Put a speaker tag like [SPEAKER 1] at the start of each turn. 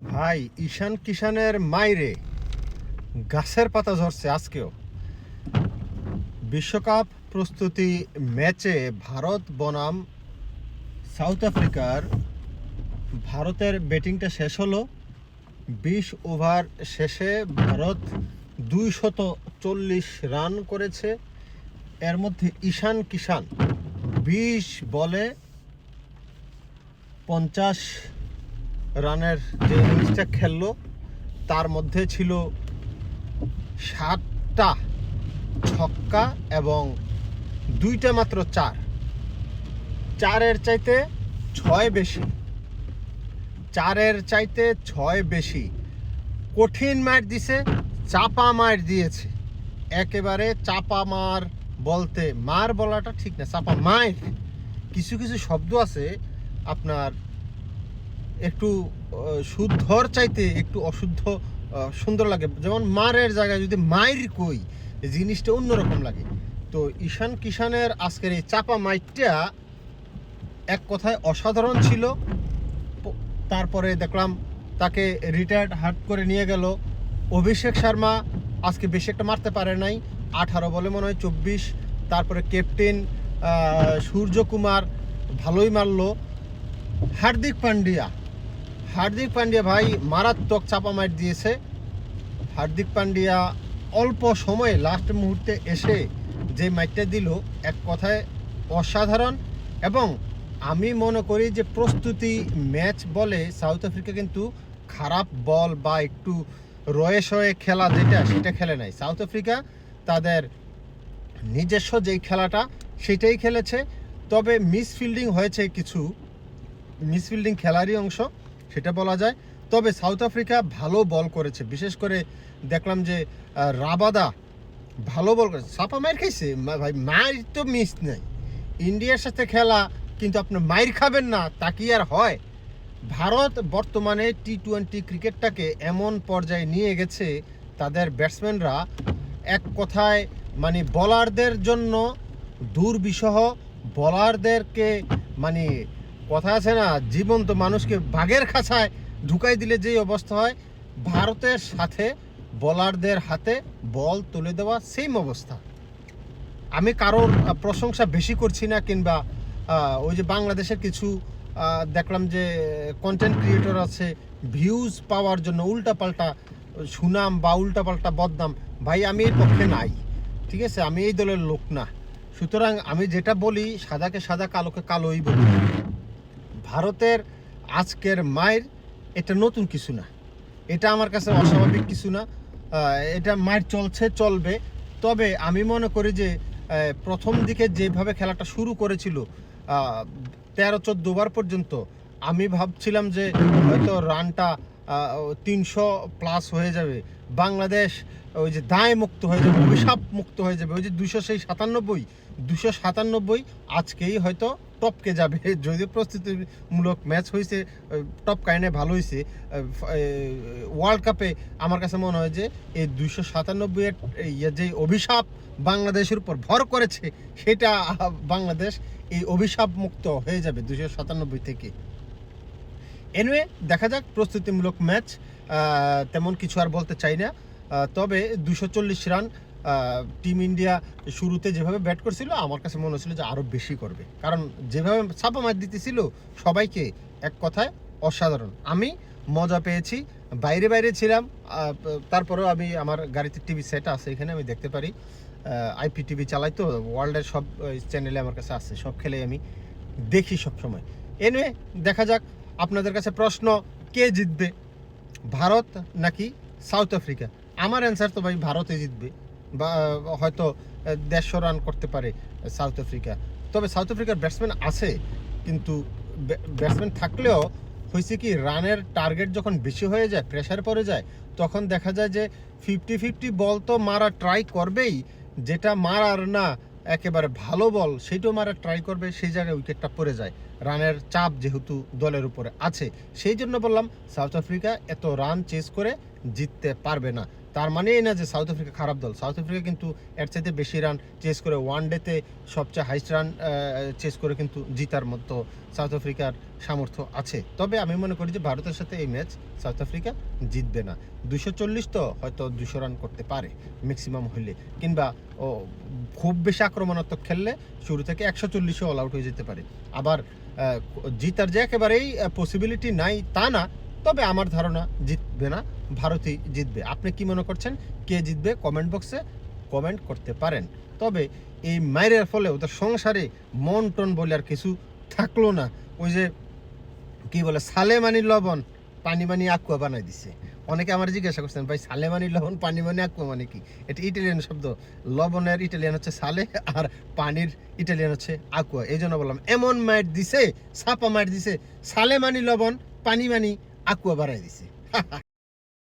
[SPEAKER 1] ভাই, ঈশান কিষানের মাইরে গাছের পাতা ঝরছে আজকেও। বিশ্বকাপ প্রস্তুতি ম্যাচে ভারত বনাম সাউথ আফ্রিকার ভারতের ব্যাটিংটা শেষ হলো। 20 ওভার শেষে ভারত 240 রান করেছে। এর মধ্যে ঈশান কিষান 20 বলে 50 রানের যে ইনিংসটা খেললো, তার মধ্যে ছিল 7টা ছক্কা এবং 2টা মাত্র চার। চারের চাইতে ছয় বেশি কঠিন মার দিছে, চাপা মার দিয়েছে। একেবারে চাপা মার বলতে, মার বলাটা ঠিক না, চাপা মার। কিছু কিছু শব্দ আছে আপনার একটু শুদ্ধর চাইতে একটু অশুদ্ধ সুন্দর লাগে। যেমন মারের জায়গায় যদি মাইর কই, জিনিসটা অন্যরকম লাগে। তো ঈশান কিষানের আজকের এই চাপা মাইরটা এক কথায় অসাধারণ ছিল। তারপরে দেখলাম তাকে রিটায়ার্ড হার্ট করে নিয়ে গেল। অভিষেক শর্মা আজকে বেশি একটা মারতে পারে নাই, 18 বলে মনে হয় 24। তারপরে ক্যাপ্টেন সূর্যকুমার ভালোই মারলো। হার্দিক পান্ডিয়া ভাই মারাত্মক চাপা মার দিয়েছে। হার্দিক পান্ডিয়া অল্প সময়ে লাস্ট মুহূর্তে এসে যে মাইরটা দিল, এক কথায় অসাধারণ। এবং আমি মনে করি যে প্রস্তুতি ম্যাচ বলে সাউথ আফ্রিকা কিন্তু খারাপ বল বা একটু রয়ে শয়ে খেলা সেটা খেলে নাই। সাউথ আফ্রিকা তাদের নিজস্ব যেই খেলাটা সেটাই খেলেছে। তবে মিসফিল্ডিং হয়েছে, কিছু মিসফিল্ডিং খেলারই অংশ, সেটা বলা যায়। তবে সাউথ আফ্রিকা ভালো বল করেছে। বিশেষ করে দেখলাম যে রাবাদা ভালো বল করেছে, চাপা মাইর খাইছে ভাই। মাইর তো মিস নাই। ইন্ডিয়ার সাথে খেলা, কিন্তু আপনি মাইর খাবেন না তা কি আর হয়? ভারত বর্তমানে টি-20 ক্রিকেটটাকে এমন পর্যায়ে নিয়ে গেছে, তাদের ব্যাটসম্যানরা এক কথায় মানে বলারদের জন্য দুর্বিষহ। বলারদেরকে মানে কথা আছে না, জীবন্ত মানুষকে বাঘের খাঁচায় ঢুকাই দিলে যেই অবস্থা হয়, ভারতের সাথে বলারদের হাতে বল তুলে দেওয়া সেম অবস্থা। আমি কারোর প্রশংসা বেশি করছি না, কিংবা ওই যে বাংলাদেশের কিছু দেখলাম যে কন্টেন্ট ক্রিয়েটর আছে ভিউজ পাওয়ার জন্য উল্টাপাল্টা সুনাম বা উল্টাপাল্টা বদনাম। ভাই, আমি এর পক্ষে নাই, ঠিক আছে? আমি এই দলের লোক না। সুতরাং আমি যেটা বলি, সাদাকে সাদা কালোকে কালোই বলি। ভারতের আজকের মায়ের এটা নতুন কিছু না, এটা আমার কাছে অস্বাভাবিক কিছু না। এটা মায়ের চলবে। তবে আমি মনে করি যে প্রথম দিকে যেভাবে খেলাটা শুরু করেছিল 13-14 ওভার পর্যন্ত, আমি ভাবছিলাম যে হয়তো রানটা 300 প্লাস হয়ে যাবে, বাংলাদেশ ওই যে দায় মুক্ত হয়ে যাবে, অভিশাপ মুক্ত হয়ে যাবে। ওই যে 297 আজকেই হয়তো টপকে যাবে। যদিও প্রস্তুতিমূলক ম্যাচ হয়েছে, টপ কাইনে ভালো হয়েছে। ওয়ার্ল্ড কাপে আমার কাছে মনে হয় যে এই 297 এর যে অভিশাপ বাংলাদেশের উপর ভর করেছে, সেটা বাংলাদেশ এই অভিশাপ মুক্ত হয়ে যাবে 297 থেকে। এনিওয়ে, দেখা যাক। প্রস্তুতিমূলক ম্যাচ, তেমন কিছু আর বলতে চাই না। তবে 240 রান টিম ইন্ডিয়া শুরুতে যেভাবে ব্যাট করছিল, আমার কাছে মনে হচ্ছিল যে আরও বেশি করবে, কারণ যেভাবে ছাপা মার দিতেছিল সবাইকে, এক কথায় অসাধারণ। আমি মজা পেয়েছি। বাইরে ছিলাম, তারপরেও আমি আমার গাড়িতে টিভি সেট আছে, এখানে আমি দেখতে পারি। IPTV চালাই তো, ওয়ার্ল্ডের সব চ্যানেলে আমার কাছে আছে, সব খেলে আমি দেখি সব সময়। এনিওয়ে, দেখা যাক। আপনাদের কাছে প্রশ্ন, কে জিতবে, ভারত নাকি সাউথ আফ্রিকা? আমার অ্যান্সার তো ভাই ভারতে জিতবে, বা হয়তো 150 রান করতে পারে সাউথ আফ্রিকা। তবে সাউথ আফ্রিকার ব্যাটসম্যান আছে, কিন্তু ব্যাটসম্যান থাকলেও হয়েছে কি, রানের টার্গেট যখন বেশি হয়ে যায়, প্রেশার পড়ে যায়, তখন দেখা যায় যে 50-50 বল তো মারা ট্রাই করবেই, যেটা মারার না একেবারে ভালো বল সেটাও মারা ট্রাই করবে, সেই জায়গায় উইকেটটা পড়ে যায়। রানের চাপ যেহেতু দলের উপরে আছে, সেই জন্য বললাম সাউথ আফ্রিকা এত রান চেস করে জিততে পারবে না। তার মানে এই না যে সাউথ আফ্রিকা খারাপ দল। সাউথ আফ্রিকা কিন্তু এর চাইতে বেশি রান চেস করে, ওয়ান ডেতে সবচেয়ে হাইস্ট রান চেস করে কিন্তু জিতার মতো সাউথ আফ্রিকার সামর্থ্য আছে। তবে আমি মনে করি যে ভারতের সাথে এই ম্যাচ সাউথ আফ্রিকা জিতবে না। 240 তো হয়তো 200 রান করতে পারে ম্যাক্সিমাম হইলে, কিংবা খুব বেশি আক্রমণাত্মক খেললে শুরু থেকে 140-এ অল আউট হয়ে যেতে পারে। আবার জিতার যে একেবারেই পসিবিলিটি নাই তা না, তবে আমার ধারণা জিতবে না, ভারতই জিতবে। আপনি কি মনে করছেন কে জিতবে? কমেন্ট বক্সে কমেন্ট করতে পারেন। তবে এই মাইরের ফলে ওদের সংসারে মন টন বলে আর কিছু থাকলো না। ওই যে কি বলে সালেমানি লবণ পানি মানি আকুয়া বানাই দিছে। অনেকে আমার জিজ্ঞাসা করছেন ভাই সালেমানি লবণ পানি মানি আকুয়া মানে কি? এটা ইটালিয়ান শব্দ। লবণের ইটালিয়ান হচ্ছে সালে, আর পানির ইটালিয়ান হচ্ছে আকুয়া। এই জন্য বললাম এমন মাইট দিছে, ছাপা মাইট দিছে, সালেমানি লবণ পানি মানি আকুয়া বানাই দিছে।